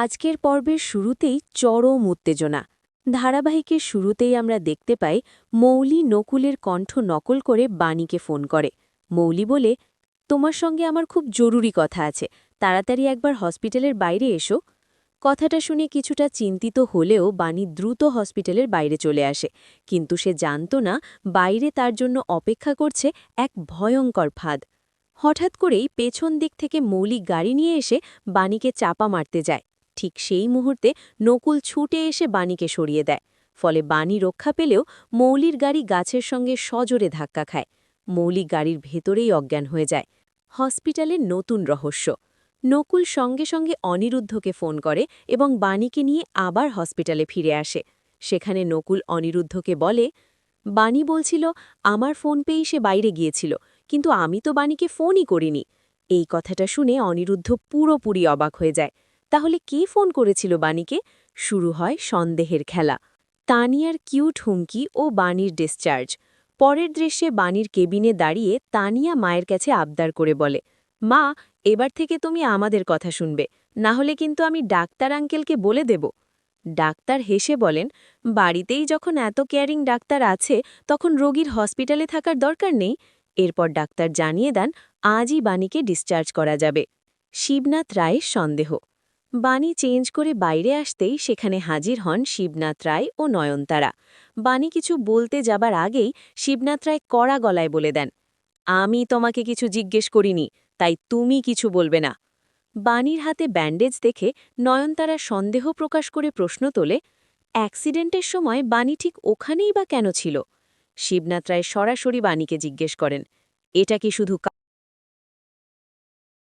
আজকের পর্বের শুরুতেই চরম উত্তেজনা। ধারাবাহিকের শুরুতেই আমরা দেখতে পাই মৌলি নকুলের কণ্ঠ নকল করে বাণীকে ফোন করে। মৌলি বলে, তোমার সঙ্গে আমার খুব জরুরি কথা আছে, তাড়াতাড়ি একবার হসপিটালের বাইরে এসো। কথাটা শুনে কিছুটা চিন্তিত হলেও বাণী দ্রুত হসপিটালের বাইরে চলে আসে, কিন্তু সে জানত না বাইরে তার জন্য অপেক্ষা করছে এক ভয়ঙ্কর ফাঁদ। হঠাৎ করেই পেছন দিক থেকে মৌলি গাড়ি নিয়ে এসে বাণীকে চাপা মারতে যায়। ঠিক সেই মুহূর্তে নকুল ছুটে এসে বাণীকে সরিয়ে দেয়। ফলে বাণী রক্ষা পেলেও মৌলির গাড়ি গাছের সঙ্গে সজোরে ধাক্কা খায়। মৌলি গাড়ির ভেতরেই অজ্ঞান হয়ে যায়। হসপিটালের নতুন রহস্য। নকুল সঙ্গে সঙ্গে অনিরুদ্ধকে ফোন করে এবং বাণীকে নিয়ে আবার হসপিটালে ফিরে আসে। সেখানে নকুল অনিরুদ্ধকে বলে, বাণী বলছিল আমার ফোন পেয়েই সে বাইরে গিয়েছিল, কিন্তু আমি তো বাণীকে ফোনই করিনি। এই কথাটা শুনে অনিরুদ্ধ পুরোপুরি অবাক হয়ে যায়। তাহলে কে ফোন করেছিল বাণীকে? শুরু হয় সন্দেহের খেলা। তানিয়ার কিউট হুমকি ও বাণীর ডিসচার্জ। পরের দৃশ্যে বাণীর কেবিনে দাঁড়িয়ে তানিয়া মায়ের কাছে আবদার করে বলে, মা, এবার থেকে তুমি আমাদের কথা শুনবে, না হলে কিন্তু আমি ডাক্তার আঙ্কেলকে বলে দেব। ডাক্তার হেসে বলেন, বাড়িতেই যখন এত কেয়ারিং ডাক্তার আছে, তখন রোগীর হসপিটালে থাকার দরকার নেই। এরপর ডাক্তার জানিয়ে দেন আজই বাণীকে ডিসচার্জ করা যাবে। শিবনাথ রায়ের সন্দেহ। বাণী চেঞ্জ করে বাইরে আসতেই সেখানে হাজির হন শিবনাথ রায় ও নয়নতারা। বাণী কিছু বলতে যাবার আগেই শিবনাথ রায় কড়া গলায় বলে দেন, আমি তোমাকে কিছু জিজ্ঞেস করিনি, তাই তুমি কিছু বলবে না। বাণীর হাতে ব্যান্ডেজ দেখে নয়নতারা সন্দেহ প্রকাশ করে প্রশ্ন তোলে, অ্যাক্সিডেন্টের সময় বাণী ঠিক ওখানেই বা কেন ছিল? শিবনাথ রায় সরাসরি বাণীকে জিজ্ঞেস করেন, এটা কি শুধু